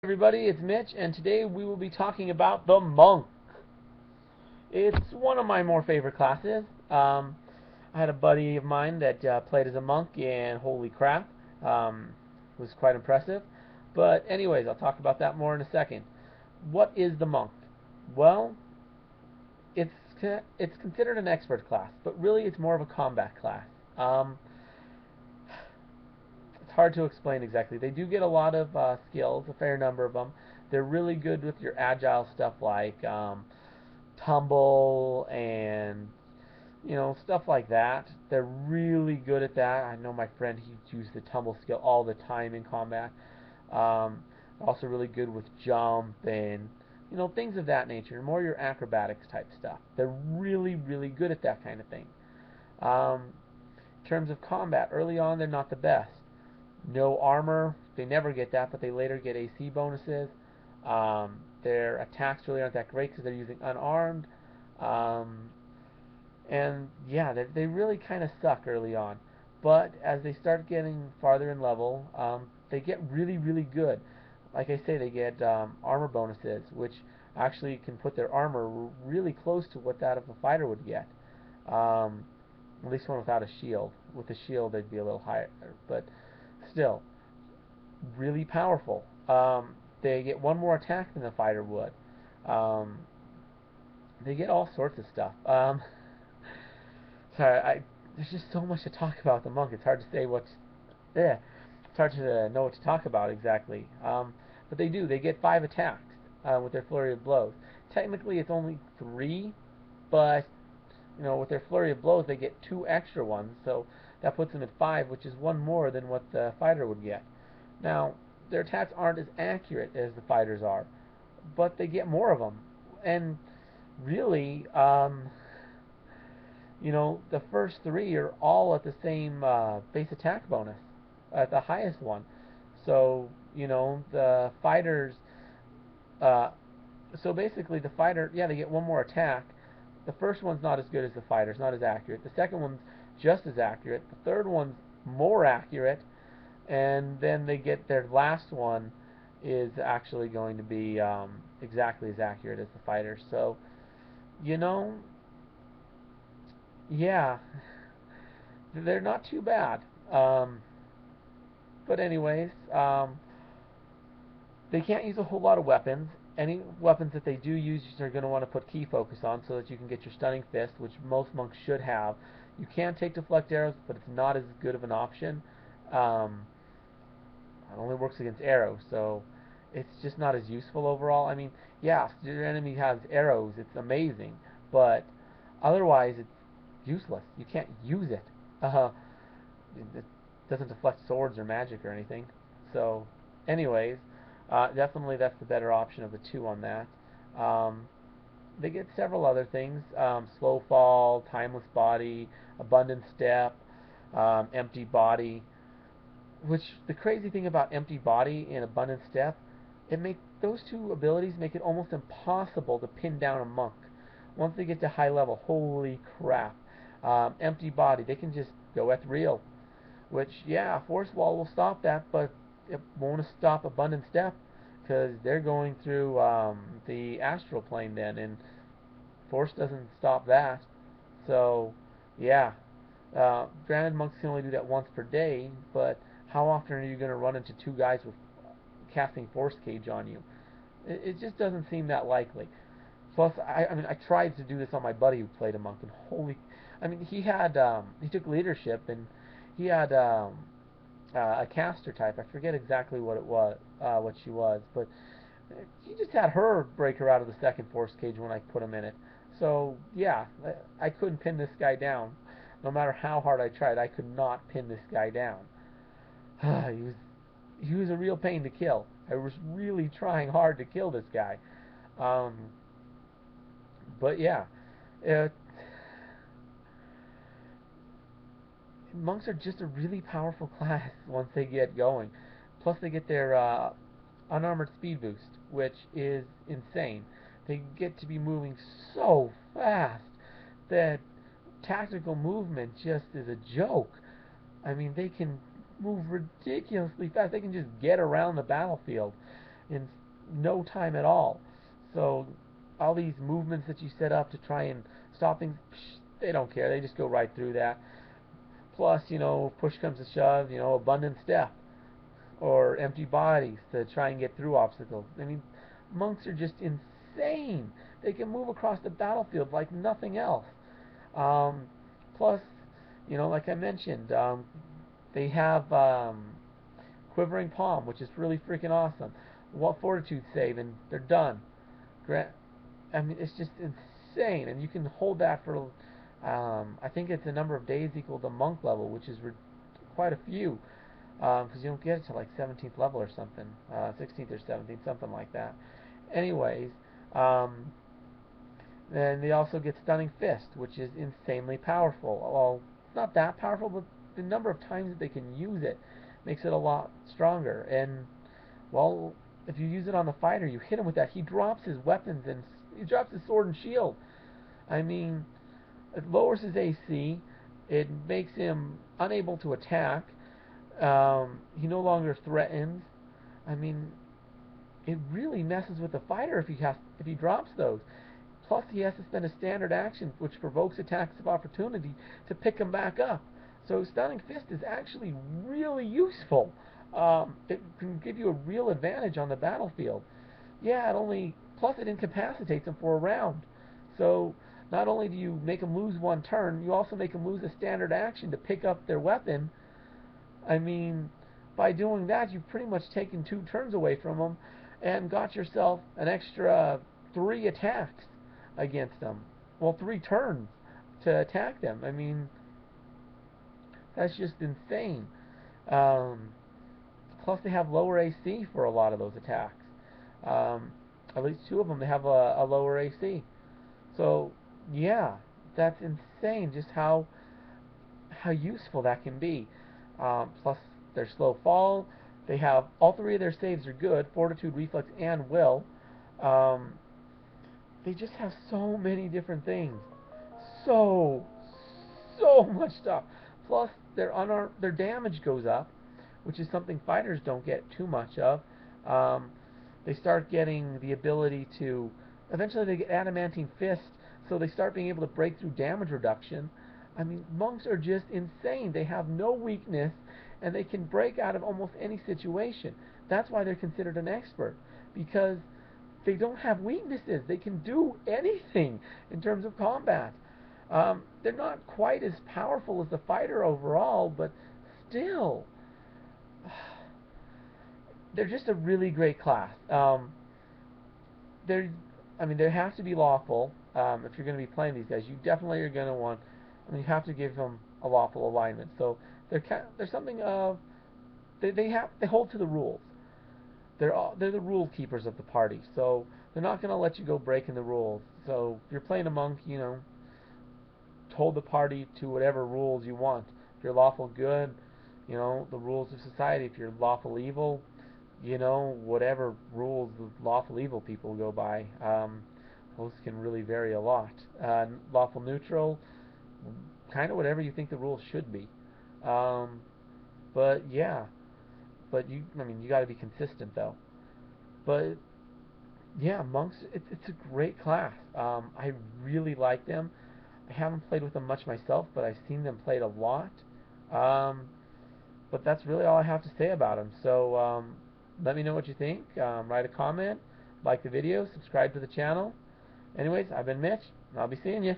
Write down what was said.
Everybody, it's Mitch, and today we will be talking about the monk. It's one of my more favorite classes. I had a buddy of mine that played as a monk, and holy crap, it was quite impressive. But anyways, I'll talk about that more in a second. What is the monk? Well, it's it's considered an expert class, but really it's more of a combat class. Um, it's hard to explain exactly. They do get a lot of skills, a fair number of them. They're really good with your agile stuff like tumble and stuff like that. They're really good at that. I know my friend, he used the tumble skill all the time in combat. Um, Also really good with jump and things of that nature. More your acrobatics type stuff. They're really good at that kind of thing. Um, in terms of combat, early on they're not the best. No armor, they never get that, but they later get AC bonuses. Their attacks really aren't that great because they're using unarmed. Um, and yeah, they really kind of suck early on. But as they start getting farther in level, they get really good. Like I say, they get armor bonuses, which actually can put their armor really close to what that of a fighter would get. Um, at least one without a shield. With a shield, they'd be a little higher, but still, really powerful. They get one more attack than the fighter would. Um, they get all sorts of stuff. Sorry, there's just so much to talk about the monk. It's hard to say what's. Yeah, it's hard to know what to talk about exactly. But they do. They get 5 attacks with their flurry of blows. Technically, it's only 3, but with their flurry of blows, they get 2 extra ones. So that puts them at 5, which is one more than what the fighter would get. Now, their attacks aren't as accurate as the fighters are, but they get more of them. And really, the first 3 are all at the same base attack bonus, at the highest one. So, the fighters, uh, so basically the fighter, yeah, they get one more attack. The first one's not as good as the fighter's, not as accurate. The second one's just as accurate. The third one's more accurate. And then they get their last one is actually going to be exactly as accurate as the fighter. So, you know, yeah, they're not too bad. Um, but anyways, they can't use a whole lot of weapons. Any weapons that they do use, you're going to want to put key focus on so that you can get your stunning fist, which most monks should have. You can take deflect arrows, but it's not as good of an option. Um, it only works against arrows, so it's just not as useful overall. I mean, yeah, if your enemy has arrows, it's amazing, but otherwise it's useless. You can't use it. It doesn't deflect swords or magic or anything. So, anyways, definitely that's the better option of the two on that. Um, they get several other things: slow fall, timeless body, abundant step, empty body. Which the crazy thing about empty body and abundant step, it make those two abilities make it almost impossible to pin down a monk. Once they get to high level, holy crap! Empty body, they can just go ethereal. Which yeah, force wall will stop that, but it won't stop abundant step because they're going through the astral plane then, and force doesn't stop that. So yeah, granted, monks can only do that once per day, but how often are you going to run into 2 guys with casting force cage on you? It just doesn't seem that likely. Plus, I mean, I tried to do this on my buddy who played a monk, and holy, I mean, he took leadership, and he had a caster type. I forget exactly what it was, what she was, but he just had her break her out of the second force cage when I put him in it. So yeah, I couldn't pin this guy down. No matter how hard I tried, I could not pin this guy down. He was a real pain to kill. I was really trying hard to kill this guy. Um, but yeah, uh, monks are just a really powerful class once they get going. Plus, they get their unarmored speed boost, which is insane. They get to be moving so fast that tactical movement just is a joke. I mean, they can move ridiculously fast. They can just get around the battlefield. in no time at all. So all these movements that you set up to try and stop things, they don't care. They just go right through that. Plus, push comes to shove, abundant step or empty bodies to try and get through obstacles. I mean, monks are just insane. They can move across the battlefield like nothing else. Plus, like I mentioned, they have quivering palm, which is really freaking awesome. What fortitude save, and they're done. I mean, it's just insane, and you can hold that for, I think it's a number of days equal to monk level, which is quite a few, because you don't get it to like 17th level or something, 16th or 17th, something like that. Anyways, then they also get Stunning Fist, which is insanely powerful. Well, not that powerful, but the number of times that they can use it makes it a lot stronger. And, well, if you use it on the fighter, you hit him with that, he drops his weapons and he drops his sword and shield. I mean, it lowers his AC. It makes him unable to attack. He no longer threatens. I mean, it really messes with the fighter if he drops those. Plus, he has to spend a standard action, which provokes attacks of opportunity, to pick him back up. So Stunning Fist is actually really useful. It can give you a real advantage on the battlefield. Yeah, plus it incapacitates them for a round. So not only do you make them lose one turn, you also make them lose a standard action to pick up their weapon. I mean, by doing that, you've pretty much taken 2 turns away from them and got yourself an extra 3 attacks against them. Well, 3 turns to attack them. I mean, that's just insane. Plus, they have lower AC for a lot of those attacks. At least 2 of them, they have a lower AC. So, yeah, that's insane just how useful that can be. Plus, their slow fall. They have all 3 of their saves are good: Fortitude, Reflex, and Will. They just have so many different things. So, so much stuff. Plus, their damage goes up, which is something fighters don't get too much of. They start getting the ability to, eventually they get Adamantine Fist, so they start being able to break through damage reduction. I mean, monks are just insane. They have no weakness, and they can break out of almost any situation. That's why they're considered an expert, because they don't have weaknesses. They can do anything in terms of combat. They're not quite as powerful as the fighter overall, but still, they're just a really great class. They have to be lawful. If you're going to be playing these guys, you definitely are going to want. You have to give them a lawful alignment. So they're something of they hold to the rules. They're the rule keepers of the party. So they're not going to let you go breaking the rules. So if you're playing a monk, hold the party to whatever rules you want. If you're lawful good, the rules of society. If you're lawful evil, whatever rules the lawful evil people go by. Those can really vary a lot. Lawful neutral, kind of whatever you think the rules should be. But yeah, you got to be consistent though. But yeah, monks, it's a great class. I really like them. I haven't played with them much myself, but I've seen them played a lot. But that's really all I have to say about them. So let me know what you think. Write a comment, like the video, subscribe to the channel. Anyways, I've been Mitch, and I'll be seeing you.